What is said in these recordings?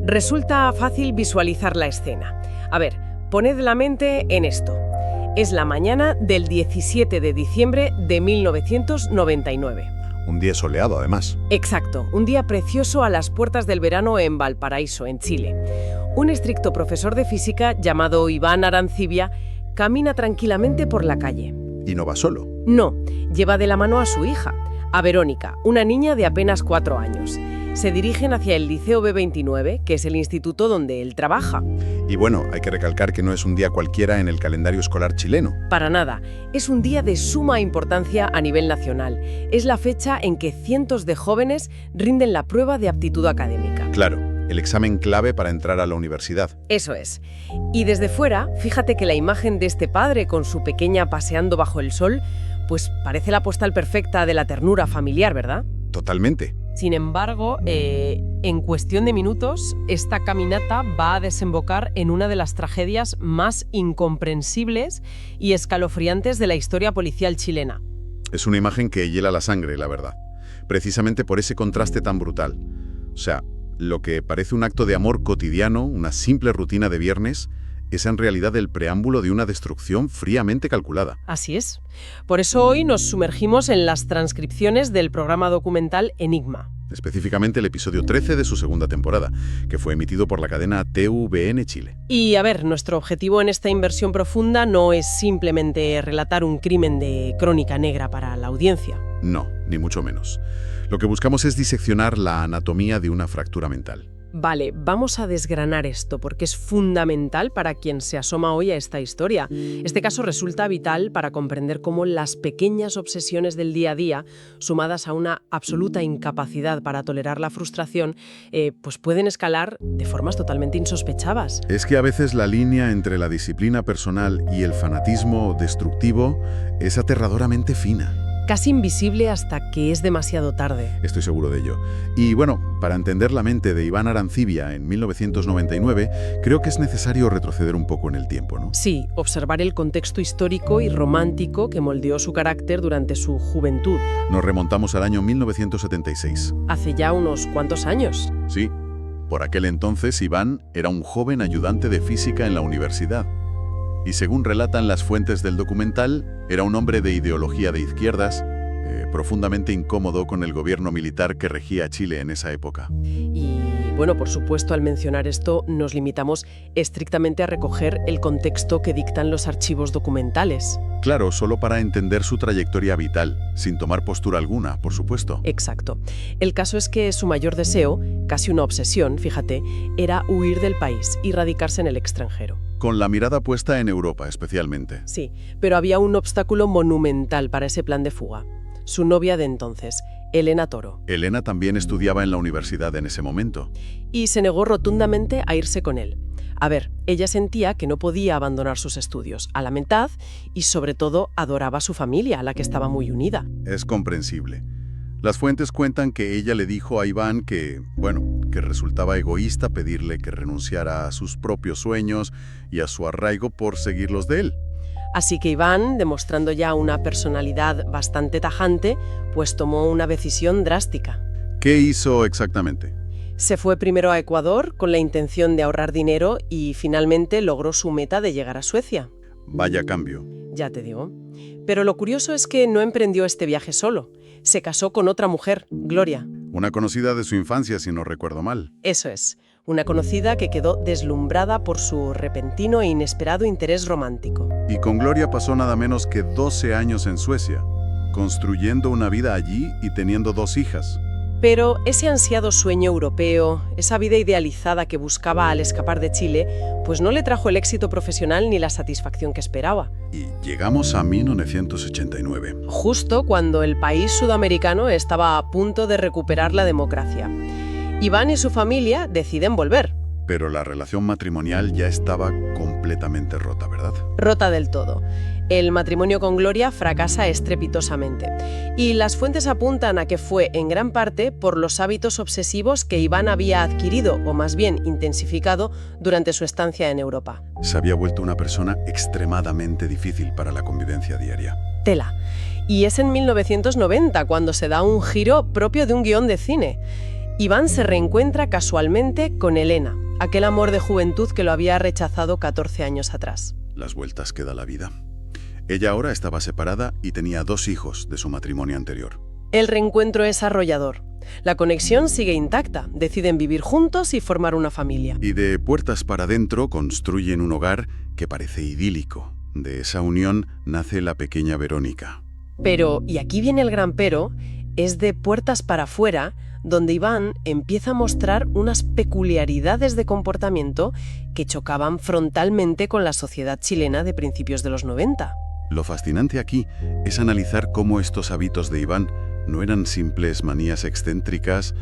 Resulta fácil visualizar la escena. A ver, poned la mente en esto. Es la mañana del 17 de diciembre de 1999. Un día soleado, además. Exacto, un día precioso a las puertas del verano en Valparaíso, en Chile. Un estricto profesor de física llamado Iván Arancibia camina tranquilamente por la calle. Y no va solo. No, lleva de la mano a su hija, a Verónica, una niña de apenas 4 años. Se dirigen hacia el Liceo B29, que es el instituto donde él trabaja. Y bueno, hay que recalcar que no es un día cualquiera en el calendario escolar chileno. Para nada, es un día de suma importancia a nivel nacional. Es la fecha en que cientos de jóvenes rinden la prueba de aptitud académica. Claro, el examen clave para entrar a la universidad. Eso es. Y desde fuera, fíjate que la imagen de este padre con su pequeña paseando bajo el sol, pues parece la postal perfecta de la ternura familiar, ¿verdad? Totalmente. Sin embargo, en cuestión de minutos, esta caminata va a desembocar en una de las tragedias más incomprensibles y escalofriantes de la historia policial chilena. Es una imagen que hiela la sangre, la verdad. Precisamente por ese contraste tan brutal. O sea, lo que parece un acto de amor cotidiano, una simple rutina de viernes, es en realidad el preámbulo de una destrucción fríamente calculada. Así es. Por eso hoy nos sumergimos en las transcripciones del programa documental Enigma. Específicamente el episodio 13 de su segunda temporada, que fue emitido por la cadena TVN Chile. Y a ver, nuestro objetivo en esta inversión profunda no es simplemente relatar un crimen de crónica negra para la audiencia. No, ni mucho menos. Lo que buscamos es diseccionar la anatomía de una fractura mental. Vale, vamos a desgranar esto porque es fundamental para quien se asoma hoy a esta historia. Este caso resulta vital para comprender cómo las pequeñas obsesiones del día a día, sumadas a una absoluta incapacidad para tolerar la frustración, pues pueden escalar de formas totalmente insospechadas. Es que a veces la línea entre la disciplina personal y el fanatismo destructivo es aterradoramente fina. Casi invisible hasta que es demasiado tarde. Estoy seguro de ello. Y bueno, para entender la mente de Iván Arancibia en 1999, creo que es necesario retroceder un poco en el tiempo, ¿no? Sí, observar el contexto histórico y romántico que moldeó su carácter durante su juventud. Nos remontamos al año 1976. Hace ya unos cuantos años. Sí, por aquel entonces Iván era un joven ayudante de física en la universidad. Y según relatan las fuentes del documental, era un hombre de ideología de izquierdas, profundamente incómodo con el gobierno militar que regía a Chile en esa época. Y bueno, por supuesto, al mencionar esto, nos limitamos estrictamente a recoger el contexto que dictan los archivos documentales. Claro, solo para entender su trayectoria vital, sin tomar postura alguna, por supuesto. Exacto. El caso es que su mayor deseo, casi una obsesión, fíjate, era huir del país y radicarse en el extranjero. Con la mirada puesta en Europa, especialmente. Sí, pero había un obstáculo monumental para ese plan de fuga. Su novia de entonces, Elena Toro. Elena también estudiaba en la universidad en ese momento. Y se negó rotundamente a irse con él. A ver, ella sentía que no podía abandonar sus estudios a la mitad y sobre todo adoraba a su familia, a la que estaba muy unida. Es comprensible. Las fuentes cuentan que ella le dijo a Iván que resultaba egoísta pedirle que renunciara a sus propios sueños y a su arraigo por seguir los de él. Así que Iván, demostrando ya una personalidad bastante tajante, pues tomó una decisión drástica. ¿Qué hizo exactamente? Se fue primero a Ecuador con la intención de ahorrar dinero y finalmente logró su meta de llegar a Suecia. Vaya cambio. Ya te digo. Pero lo curioso es que no emprendió este viaje solo. Se casó con otra mujer, Gloria. Una conocida de su infancia, si no recuerdo mal. Eso es. Una conocida que quedó deslumbrada por su repentino e inesperado interés romántico. Y con Gloria pasó nada menos que 12 años en Suecia, construyendo una vida allí y teniendo 2 hijas. Pero ese ansiado sueño europeo, esa vida idealizada que buscaba al escapar de Chile, pues no le trajo el éxito profesional ni la satisfacción que esperaba. Y llegamos a 1989. Justo cuando el país sudamericano estaba a punto de recuperar la democracia. Iván y su familia deciden volver. Pero la relación matrimonial ya estaba completamente rota, ¿verdad? Rota del todo. El matrimonio con Gloria fracasa estrepitosamente. Y las fuentes apuntan a que fue en gran parte por los hábitos obsesivos que Iván había adquirido, o más bien intensificado, durante su estancia en Europa. Se había vuelto una persona extremadamente difícil para la convivencia diaria. Tela. Y es en 1990 cuando se da un giro propio de un guión de cine. Iván se reencuentra casualmente con Elena, aquel amor de juventud que lo había rechazado 14 años atrás. Las vueltas que da la vida. Ella ahora estaba separada y tenía 2 hijos de su matrimonio anterior. El reencuentro es arrollador. La conexión sigue intacta, deciden vivir juntos y formar una familia. Y de puertas para adentro construyen un hogar que parece idílico. De esa unión nace la pequeña Verónica. Pero, y aquí viene el gran pero, es de puertas para afuera donde Iván empieza a mostrar unas peculiaridades de comportamiento que chocaban frontalmente con la sociedad chilena de principios de los 90. Lo fascinante aquí es analizar cómo estos hábitos de Iván no eran simples manías excéntricas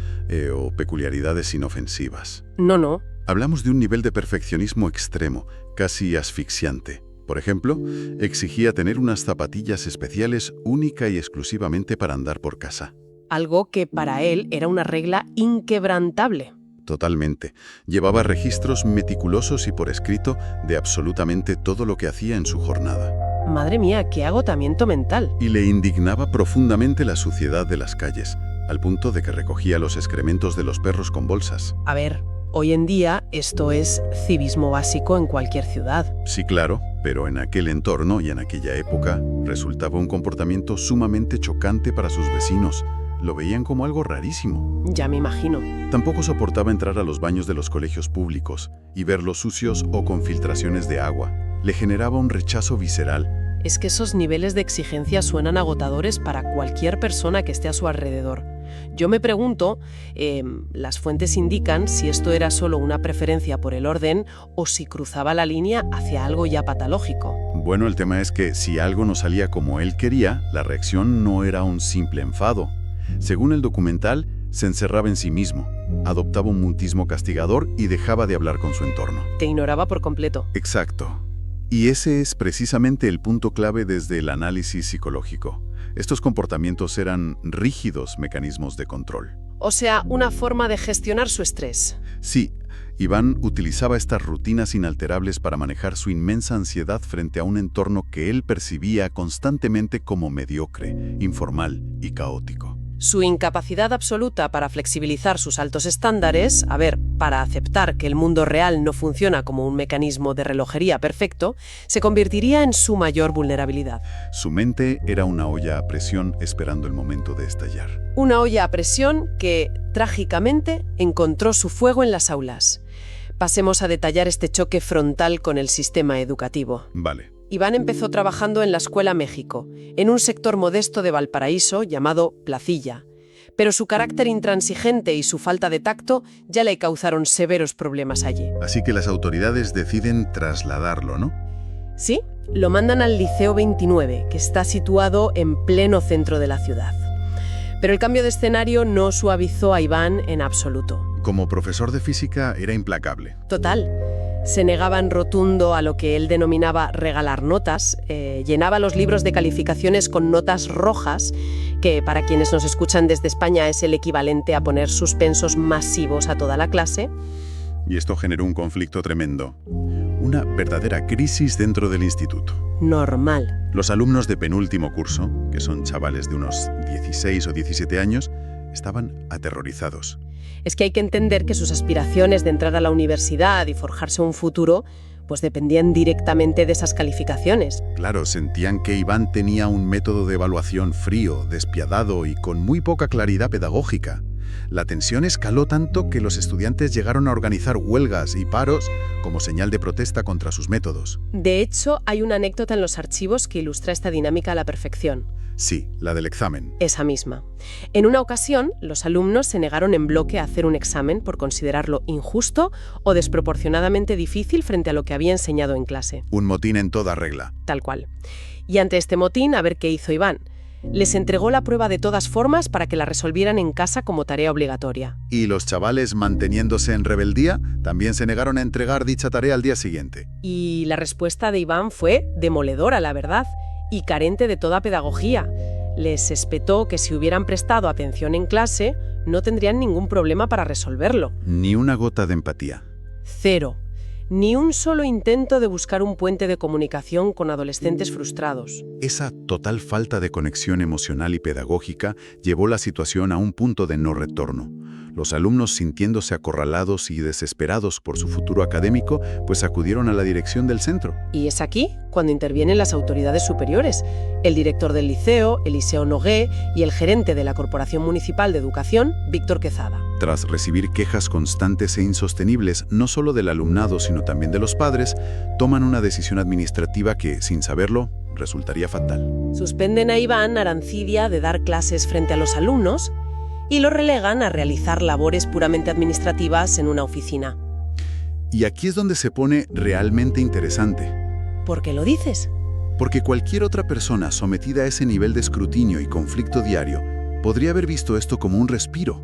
o peculiaridades inofensivas. No. Hablamos de un nivel de perfeccionismo extremo, casi asfixiante. Por ejemplo, exigía tener unas zapatillas especiales única y exclusivamente para andar por casa. Algo que para él era una regla inquebrantable. Totalmente. Llevaba registros meticulosos y por escrito de absolutamente todo lo que hacía en su jornada. Madre mía, qué agotamiento mental. Y le indignaba profundamente la suciedad de las calles, al punto de que recogía los excrementos de los perros con bolsas. A ver, hoy en día esto es civismo básico en cualquier ciudad. Sí, claro, pero en aquel entorno y en aquella época resultaba un comportamiento sumamente chocante para sus vecinos. Lo veían como algo rarísimo. Ya me imagino. Tampoco soportaba entrar a los baños de los colegios públicos y verlos sucios o con filtraciones de agua. Le generaba un rechazo visceral. Es que esos niveles de exigencia suenan agotadores para cualquier persona que esté a su alrededor. Yo me pregunto, las fuentes indican si esto era solo una preferencia por el orden o si cruzaba la línea hacia algo ya patológico. Bueno, el tema es que si algo no salía como él quería, la reacción no era un simple enfado. Según el documental, se encerraba en sí mismo, adoptaba un mutismo castigador y dejaba de hablar con su entorno. Te ignoraba por completo. Exacto. Y ese es precisamente el punto clave desde el análisis psicológico. Estos comportamientos eran rígidos mecanismos de control. O sea, una forma de gestionar su estrés. Sí, Iván utilizaba estas rutinas inalterables para manejar su inmensa ansiedad frente a un entorno que él percibía constantemente como mediocre, informal y caótico. Su incapacidad absoluta para flexibilizar sus altos estándares, para aceptar que el mundo real no funciona como un mecanismo de relojería perfecto, se convertiría en su mayor vulnerabilidad. Su mente era una olla a presión esperando el momento de estallar. Una olla a presión que, trágicamente, encontró su fuego en las aulas. Pasemos a detallar este choque frontal con el sistema educativo. Vale. Iván empezó trabajando en la Escuela México, en un sector modesto de Valparaíso llamado Placilla. Pero su carácter intransigente y su falta de tacto ya le causaron severos problemas allí. Así que las autoridades deciden trasladarlo, ¿no? Sí, lo mandan al Liceo 29, que está situado en pleno centro de la ciudad. Pero el cambio de escenario no suavizó a Iván en absoluto. Como profesor de física era implacable. Total. Se negaba en rotundo a lo que él denominaba regalar notas, llenaba los libros de calificaciones con notas rojas, que para quienes nos escuchan desde España es el equivalente a poner suspensos masivos a toda la clase. Y esto generó un conflicto tremendo. Una verdadera crisis dentro del instituto. Normal. Los alumnos de penúltimo curso, que son chavales de unos 16 o 17 años, estaban aterrorizados. Es que hay que entender que sus aspiraciones de entrar a la universidad y forjarse un futuro, pues dependían directamente de esas calificaciones. Claro, sentían que Iván tenía un método de evaluación frío, despiadado y con muy poca claridad pedagógica. La tensión escaló tanto que los estudiantes llegaron a organizar huelgas y paros como señal de protesta contra sus métodos. De hecho, hay una anécdota en los archivos que ilustra esta dinámica a la perfección. Sí, la del examen. Esa misma. En una ocasión, los alumnos se negaron en bloque a hacer un examen por considerarlo injusto o desproporcionadamente difícil frente a lo que había enseñado en clase. Un motín en toda regla. Tal cual. Y ante este motín, a ver qué hizo Iván. Les entregó la prueba de todas formas para que la resolvieran en casa como tarea obligatoria. Y los chavales, manteniéndose en rebeldía, también se negaron a entregar dicha tarea al día siguiente. Y la respuesta de Iván fue demoledora, la verdad, y carente de toda pedagogía. Les espetó que si hubieran prestado atención en clase, no tendrían ningún problema para resolverlo. Ni una gota de empatía. Cero. Ni un solo intento de buscar un puente de comunicación con adolescentes frustrados. Esa total falta de conexión emocional y pedagógica llevó la situación a un punto de no retorno. Los alumnos, sintiéndose acorralados y desesperados por su futuro académico, pues acudieron a la dirección del centro. Y es aquí cuando intervienen las autoridades superiores, el director del liceo, Eliseo Nogué, y el gerente de la Corporación Municipal de Educación, Víctor Quezada. Tras recibir quejas constantes e insostenibles, no solo del alumnado, sino también de los padres, toman una decisión administrativa que, sin saberlo, resultaría fatal. Suspenden a Iván Arancidia de dar clases frente a los alumnos y lo relegan a realizar labores puramente administrativas en una oficina. Y aquí es donde se pone realmente interesante. ¿Por qué lo dices? Porque cualquier otra persona sometida a ese nivel de escrutinio y conflicto diario podría haber visto esto como un respiro.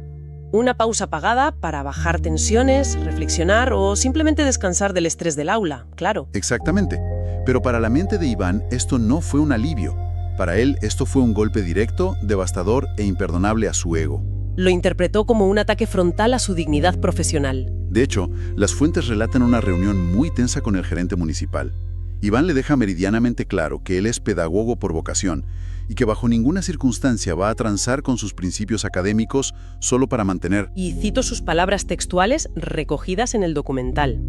Una pausa pagada para bajar tensiones, reflexionar o simplemente descansar del estrés del aula, claro. Exactamente. Pero para la mente de Iván esto no fue un alivio. Para él esto fue un golpe directo, devastador e imperdonable a su ego. Lo interpretó como un ataque frontal a su dignidad profesional. De hecho, las fuentes relatan una reunión muy tensa con el gerente municipal. Iván le deja meridianamente claro que él es pedagogo por vocación y que bajo ninguna circunstancia va a transar con sus principios académicos solo para mantener, Y cito sus palabras textuales recogidas en el documental,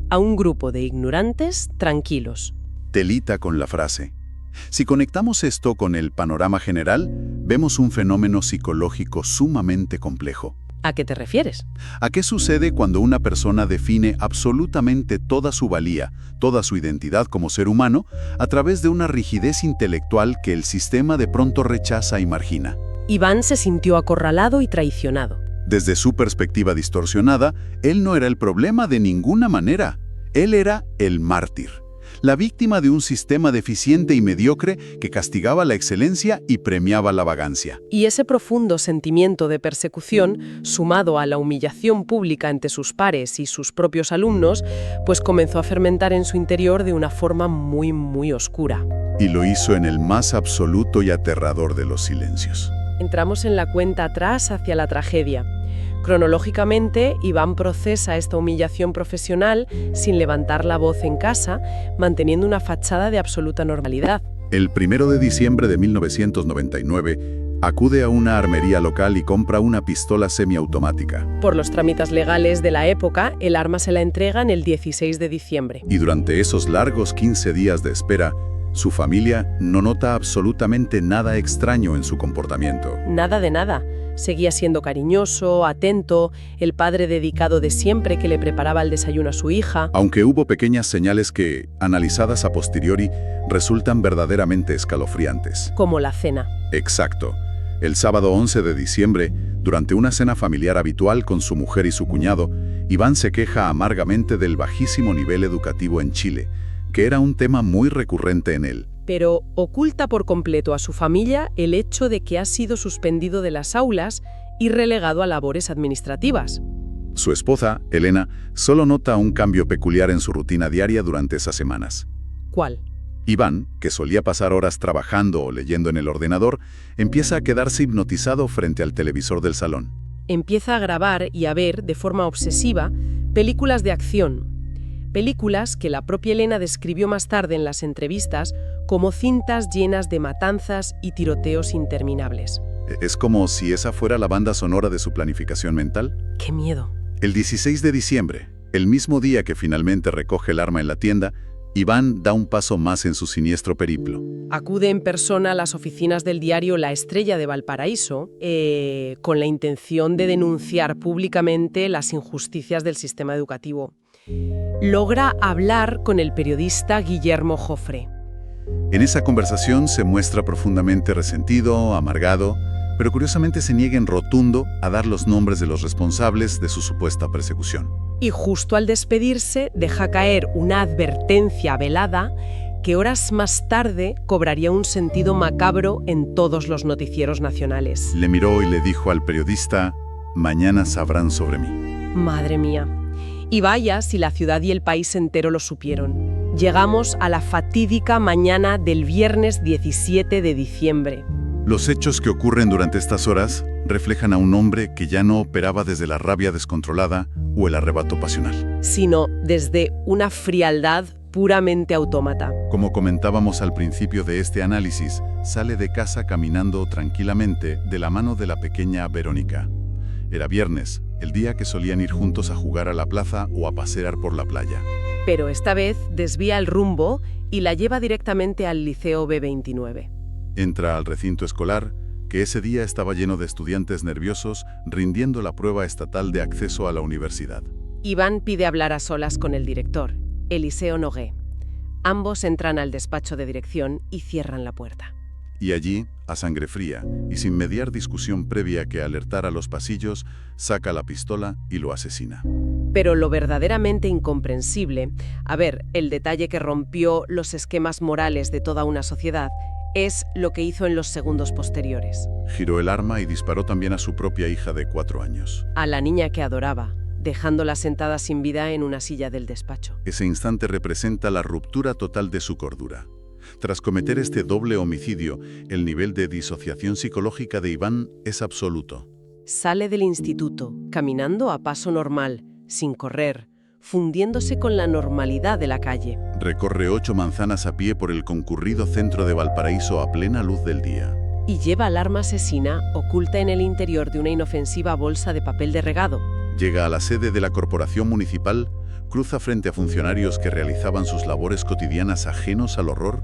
a un grupo de ignorantes tranquilos. telita con la frase. Si conectamos esto con el panorama general, vemos un fenómeno psicológico sumamente complejo. ¿A qué te refieres? ¿A qué sucede cuando una persona define absolutamente toda su valía, toda su identidad como ser humano, a través de una rigidez intelectual que el sistema de pronto rechaza y margina? Iván se sintió acorralado y traicionado. Desde su perspectiva distorsionada, él no era el problema de ninguna manera. Él era el mártir, la víctima de un sistema deficiente y mediocre que castigaba la excelencia y premiaba la vagancia. Y ese profundo sentimiento de persecución, sumado a la humillación pública ante sus pares y sus propios alumnos, pues comenzó a fermentar en su interior de una forma muy oscura. Y lo hizo en el más absoluto y aterrador de los silencios. Entramos en la cuenta atrás hacia la tragedia. Cronológicamente, Iván procesa esta humillación profesional sin levantar la voz en casa, manteniendo una fachada de absoluta normalidad. El 1 de diciembre de 1999, acude a una armería local y compra una pistola semiautomática. Por los trámites legales de la época, el arma se la entregan el 16 de diciembre. Y durante esos largos 15 días de espera, su familia no nota absolutamente nada extraño en su comportamiento. Nada de nada. Seguía siendo cariñoso, atento, el padre dedicado de siempre que le preparaba el desayuno a su hija. Aunque hubo pequeñas señales que, analizadas a posteriori, resultan verdaderamente escalofriantes. Como la cena. Exacto. El sábado 11 de diciembre, durante una cena familiar habitual con su mujer y su cuñado, Iván se queja amargamente del bajísimo nivel educativo en Chile, que era un tema muy recurrente en él. Pero oculta por completo a su familia el hecho de que ha sido suspendido de las aulas y relegado a labores administrativas. Su esposa, Elena, solo nota un cambio peculiar en su rutina diaria durante esas semanas. ¿Cuál? Iván, que solía pasar horas trabajando o leyendo en el ordenador, empieza a quedarse hipnotizado frente al televisor del salón. Empieza a grabar y a ver, de forma obsesiva, películas de acción. Películas que la propia Elena describió más tarde en las entrevistas como cintas llenas de matanzas y tiroteos interminables. Es como si esa fuera la banda sonora de su planificación mental. ¡Qué miedo! El 16 de diciembre, el mismo día que finalmente recoge el arma en la tienda, Iván da un paso más en su siniestro periplo. Acude en persona a las oficinas del diario La Estrella de Valparaíso con la intención de denunciar públicamente las injusticias del sistema educativo. Logra hablar con el periodista Guillermo Jofre. En esa conversación se muestra profundamente resentido, amargado, pero curiosamente se niega en rotundo a dar los nombres de los responsables de su supuesta persecución. Y justo al despedirse deja caer una advertencia velada que horas más tarde cobraría un sentido macabro en todos los noticieros nacionales. Le miró y le dijo al periodista: «Mañana sabrán sobre mí». Madre mía. Y vaya si la ciudad y el país entero lo supieron. Llegamos a la fatídica mañana del viernes 17 de diciembre. Los hechos que ocurren durante estas horas reflejan a un hombre que ya no operaba desde la rabia descontrolada o el arrebato pasional, sino desde una frialdad puramente autómata. Como comentábamos al principio de este análisis, sale de casa caminando tranquilamente de la mano de la pequeña Verónica. Era viernes, el día que solían ir juntos a jugar a la plaza o a pasear por la playa. Pero esta vez desvía el rumbo y la lleva directamente al Liceo B29. Entra al recinto escolar, que ese día estaba lleno de estudiantes nerviosos rindiendo la prueba estatal de acceso a la universidad. Iván pide hablar a solas con el director, Eliseo Nogué. Ambos entran al despacho de dirección y cierran la puerta. Y allí, a sangre fría y sin mediar discusión previa que alertara a los pasillos, saca la pistola y lo asesina. Pero lo verdaderamente incomprensible, el detalle que rompió los esquemas morales de toda una sociedad, es lo que hizo en los segundos posteriores. Giró el arma y disparó también a su propia hija de 4 años. A la niña que adoraba, dejándola sentada sin vida en una silla del despacho. Ese instante representa la ruptura total de su cordura. Tras cometer este doble homicidio, el nivel de disociación psicológica de Iván es absoluto. Sale del instituto, caminando a paso normal, sin correr, fundiéndose con la normalidad de la calle. Recorre 8 manzanas a pie por el concurrido centro de Valparaíso a plena luz del día. Y lleva el arma asesina oculta en el interior de una inofensiva bolsa de papel de regado. Llega a la sede de la corporación municipal, cruza frente a funcionarios que realizaban sus labores cotidianas ajenos al horror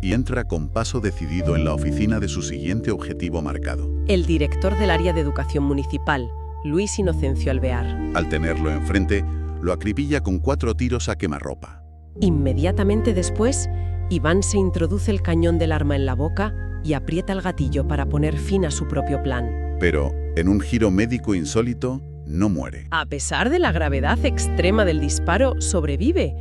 y entra con paso decidido en la oficina de su siguiente objetivo marcado. El director del área de educación municipal, Luis Inocencio Alvear. Al tenerlo enfrente, lo acribilla con 4 tiros a quemarropa. Inmediatamente después, Iván se introduce el cañón del arma en la boca y aprieta el gatillo para poner fin a su propio plan. Pero, en un giro médico insólito, no muere. A pesar de la gravedad extrema del disparo, sobrevive.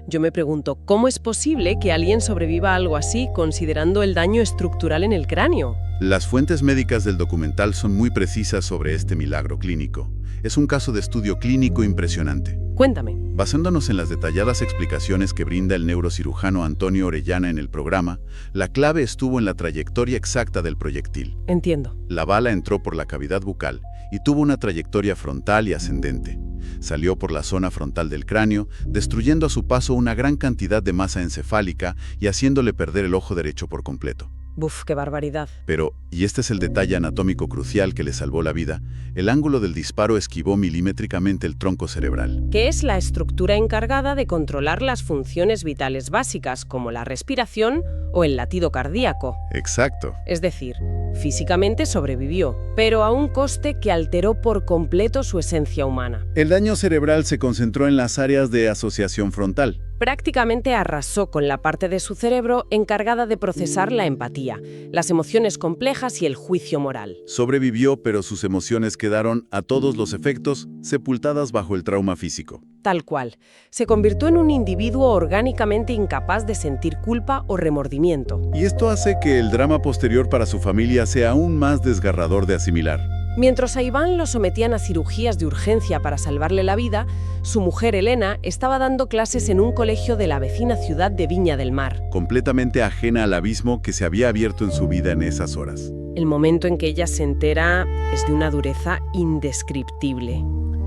Yo me pregunto, ¿cómo es posible que alguien sobreviva a algo así, considerando el daño estructural en el cráneo? Las fuentes médicas del documental son muy precisas sobre este milagro clínico. Es un caso de estudio clínico impresionante. Cuéntame. Basándonos en las detalladas explicaciones que brinda el neurocirujano Antonio Orellana en el programa, la clave estuvo en la trayectoria exacta del proyectil. Entiendo. La bala entró por la cavidad bucal y tuvo una trayectoria frontal y ascendente. Salió por la zona frontal del cráneo, destruyendo a su paso una gran cantidad de masa encefálica y haciéndole perder el ojo derecho por completo. Buf, qué barbaridad. Pero, y este es el detalle anatómico crucial que le salvó la vida, el ángulo del disparo esquivó milimétricamente el tronco cerebral. Que es la estructura encargada de controlar las funciones vitales básicas, como la respiración o el latido cardíaco. Exacto. Es decir, físicamente sobrevivió, pero a un coste que alteró por completo su esencia humana. El daño cerebral se concentró en las áreas de asociación frontal. Prácticamente arrasó con la parte de su cerebro encargada de procesar la empatía, las emociones complejas y el juicio moral. Sobrevivió, pero sus emociones quedaron, a todos los efectos, sepultadas bajo el trauma físico. Tal cual. Se convirtió en un individuo orgánicamente incapaz de sentir culpa o remordimiento. Y esto hace que el drama posterior para su familia sea aún más desgarrador de asimilar. Mientras a Iván lo sometían a cirugías de urgencia para salvarle la vida, su mujer Elena estaba dando clases en un colegio de la vecina ciudad de Viña del Mar. Completamente ajena al abismo que se había abierto en su vida en esas horas. El momento en que ella se entera es de una dureza indescriptible.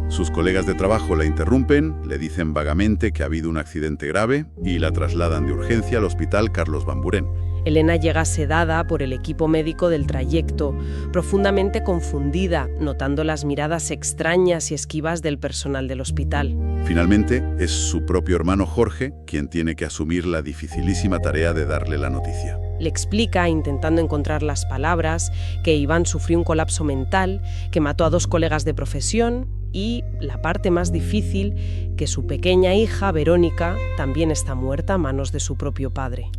Sus colegas de trabajo la interrumpen, le dicen vagamente que ha habido un accidente grave y la trasladan de urgencia al hospital Carlos Van Buren. Elena llega sedada por el equipo médico del trayecto, profundamente confundida, notando las miradas extrañas y esquivas del personal del hospital. Finalmente, es su propio hermano Jorge quien tiene que asumir la dificilísima tarea de darle la noticia. Le explica, intentando encontrar las palabras, que Iván sufrió un colapso mental, que mató a 2 colegas de profesión y, la parte más difícil, que su pequeña hija, Verónica, también está muerta a manos de su propio padre.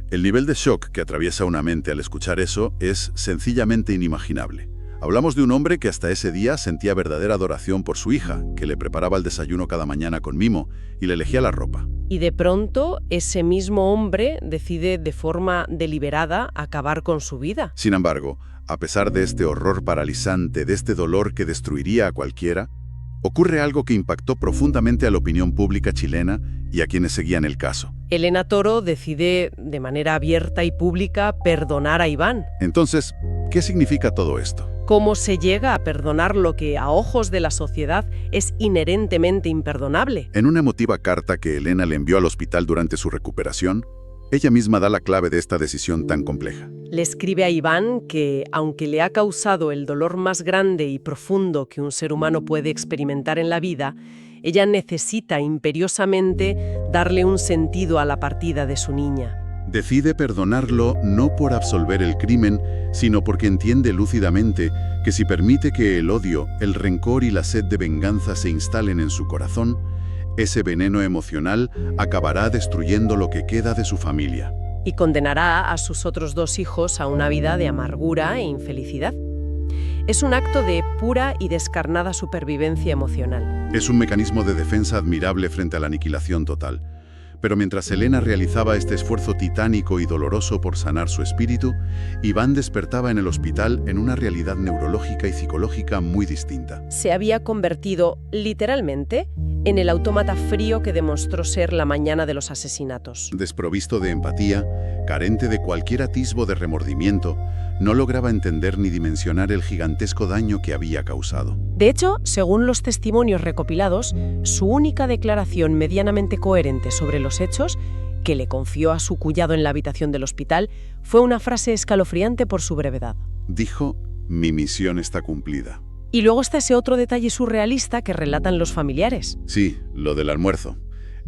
El nivel de shock que atraviesa una mente al escuchar eso es sencillamente inimaginable. Hablamos de un hombre que hasta ese día sentía verdadera adoración por su hija, que le preparaba el desayuno cada mañana con mimo y le elegía la ropa. Y de pronto, ese mismo hombre decide de forma deliberada acabar con su vida. Sin embargo, a pesar de este horror paralizante, de este dolor que destruiría a cualquiera, ocurre algo que impactó profundamente a la opinión pública chilena y a quienes seguían el caso. Elena Toro decide, de manera abierta y pública, perdonar a Iván. Entonces, ¿qué significa todo esto? ¿Cómo se llega a perdonar lo que, a ojos de la sociedad, es inherentemente imperdonable? En una emotiva carta que Elena le envió al hospital durante su recuperación, Ella misma da la clave de esta decisión tan compleja. Le escribe a Iván que, aunque le ha causado el dolor más grande y profundo que un ser humano puede experimentar en la vida, ella necesita imperiosamente darle un sentido a la partida de su niña. Decide perdonarlo no por absolver el crimen, sino porque entiende lúcidamente que si permite que el odio, el rencor y la sed de venganza se instalen en su corazón, ese veneno emocional acabará destruyendo lo que queda de su familia. Y condenará a sus otros 2 hijos a una vida de amargura e infelicidad. Es un acto de pura y descarnada supervivencia emocional. Es un mecanismo de defensa admirable frente a la aniquilación total. Pero mientras Elena realizaba este esfuerzo titánico y doloroso por sanar su espíritu, Iván despertaba en el hospital en una realidad neurológica y psicológica muy distinta. Se había convertido, literalmente, en el autómata frío que demostró ser la mañana de los asesinatos. Desprovisto de empatía, carente de cualquier atisbo de remordimiento, no lograba entender ni dimensionar el gigantesco daño que había causado. De hecho, según los testimonios recopilados, su única declaración medianamente coherente sobre los hechos, que le confió a su cuñado en la habitación del hospital, fue una frase escalofriante por su brevedad. Dijo: «Mi misión está cumplida». Y luego está ese otro detalle surrealista que relatan los familiares. Sí, lo del almuerzo.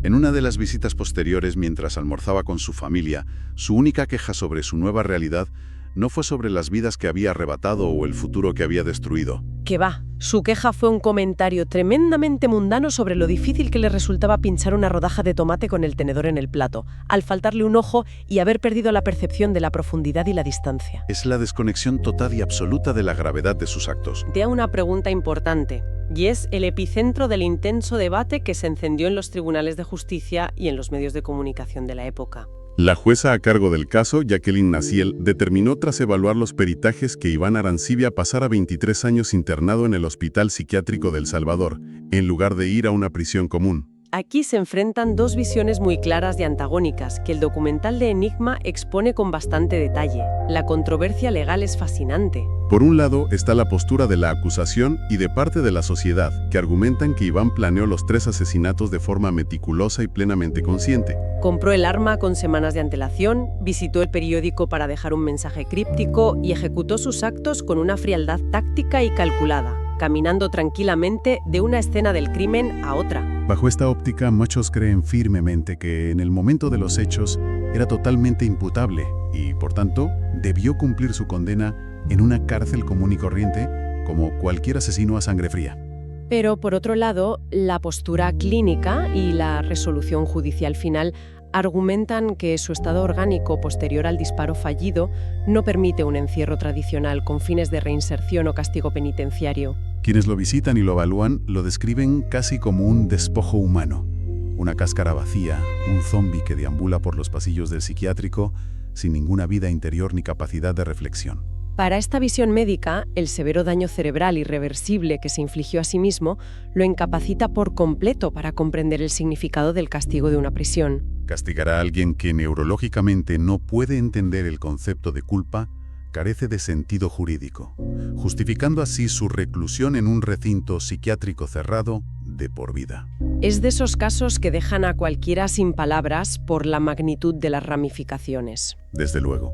En una de las visitas posteriores, mientras almorzaba con su familia, su única queja sobre su nueva realidad no fue sobre las vidas que había arrebatado o el futuro que había destruido. Que va, su queja fue un comentario tremendamente mundano sobre lo difícil que le resultaba pinchar una rodaja de tomate con el tenedor en el plato, al faltarle un ojo y haber perdido la percepción de la profundidad y la distancia. Es la desconexión total y absoluta de la gravedad de sus actos. Te hago una pregunta importante, y es el epicentro del intenso debate que se encendió en los tribunales de justicia y en los medios de comunicación de la época. La jueza a cargo del caso, Jacqueline Naciel, determinó tras evaluar los peritajes que Iván Arancibia pasara 23 años internado en el Hospital Psiquiátrico del Salvador, en lugar de ir a una prisión común. Aquí se enfrentan 2 visiones muy claras y antagónicas que el documental de Enigma expone con bastante detalle. La controversia legal es fascinante. Por un lado está la postura de la acusación y de parte de la sociedad, que argumentan que Iván planeó los 3 asesinatos de forma meticulosa y plenamente consciente. Compró el arma con semanas de antelación, visitó el periódico para dejar un mensaje críptico y ejecutó sus actos con una frialdad táctica y calculada, caminando tranquilamente de una escena del crimen a otra. Bajo esta óptica, muchos creen firmemente que en el momento de los hechos era totalmente imputable y, por tanto, debió cumplir su condena en una cárcel común y corriente, como cualquier asesino a sangre fría. Pero, por otro lado, la postura clínica y la resolución judicial final argumentan que su estado orgánico posterior al disparo fallido no permite un encierro tradicional con fines de reinserción o castigo penitenciario. Quienes lo visitan y lo evalúan lo describen casi como un despojo humano, una cáscara vacía, un zombi que deambula por los pasillos del psiquiátrico sin ninguna vida interior ni capacidad de reflexión. Para esta visión médica, el severo daño cerebral irreversible que se infligió a sí mismo lo incapacita por completo para comprender el significado del castigo de una prisión. Castigar a alguien que neurológicamente no puede entender el concepto de culpa carece de sentido jurídico, justificando así su reclusión en un recinto psiquiátrico cerrado de por vida. Es de esos casos que dejan a cualquiera sin palabras por la magnitud de las ramificaciones. Desde luego.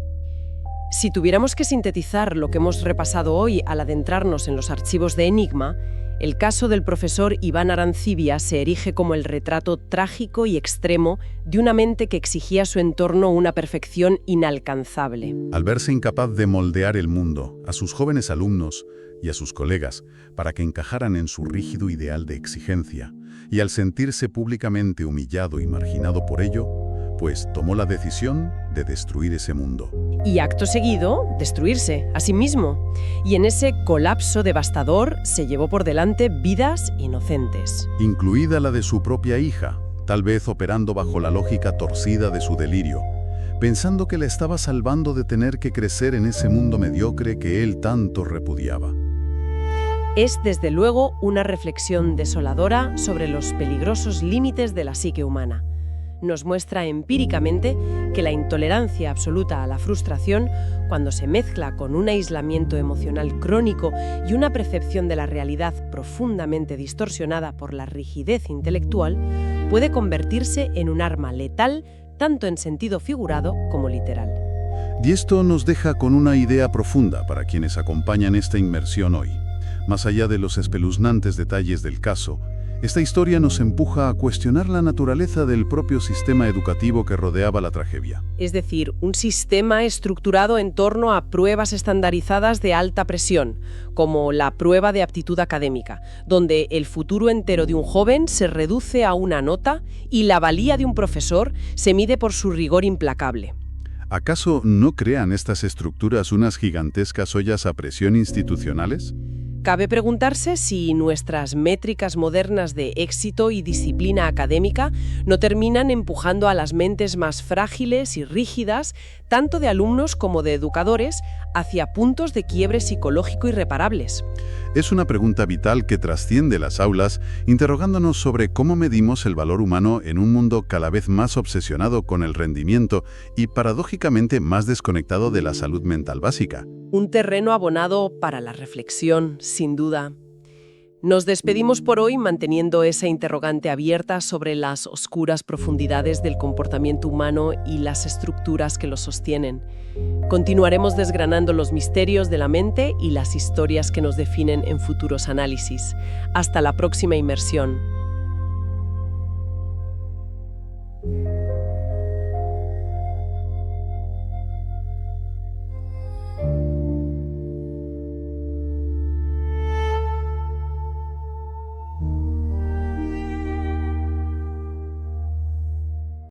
Si tuviéramos que sintetizar lo que hemos repasado hoy al adentrarnos en los archivos de Enigma, el caso del profesor Iván Arancibia se erige como el retrato trágico y extremo de una mente que exigía a su entorno una perfección inalcanzable. Al verse incapaz de moldear el mundo, a sus jóvenes alumnos y a sus colegas para que encajaran en su rígido ideal de exigencia, y al sentirse públicamente humillado y marginado por ello, pues tomó la decisión de destruir ese mundo. Y acto seguido, destruirse a sí mismo. Y en ese colapso devastador se llevó por delante vidas inocentes. Incluida la de su propia hija, tal vez operando bajo la lógica torcida de su delirio, pensando que la estaba salvando de tener que crecer en ese mundo mediocre que él tanto repudiaba. Es, desde luego, una reflexión desoladora sobre los peligrosos límites de la psique humana. Nos muestra empíricamente que la intolerancia absoluta a la frustración, cuando se mezcla con un aislamiento emocional crónico y una percepción de la realidad profundamente distorsionada por la rigidez intelectual, puede convertirse en un arma letal tanto en sentido figurado como literal. Y esto nos deja con una idea profunda para quienes acompañan esta inmersión hoy. Más allá de los espeluznantes detalles del caso, esta historia nos empuja a cuestionar la naturaleza del propio sistema educativo que rodeaba la tragedia. Es decir, un sistema estructurado en torno a pruebas estandarizadas de alta presión, como la prueba de aptitud académica, donde el futuro entero de un joven se reduce a una nota y la valía de un profesor se mide por su rigor implacable. ¿Acaso no crean estas estructuras unas gigantescas ollas a presión institucionales? Cabe preguntarse si nuestras métricas modernas de éxito y disciplina académica no terminan empujando a las mentes más frágiles y rígidas, tanto de alumnos como de educadores, hacia puntos de quiebre psicológico irreparables. Es una pregunta vital que trasciende las aulas, interrogándonos sobre cómo medimos el valor humano en un mundo cada vez más obsesionado con el rendimiento y paradójicamente más desconectado de la salud mental básica. Un terreno abonado para la reflexión, sin duda. Nos despedimos por hoy manteniendo esa interrogante abierta sobre las oscuras profundidades del comportamiento humano y las estructuras que lo sostienen. Continuaremos desgranando los misterios de la mente y las historias que nos definen en futuros análisis. Hasta la próxima inmersión.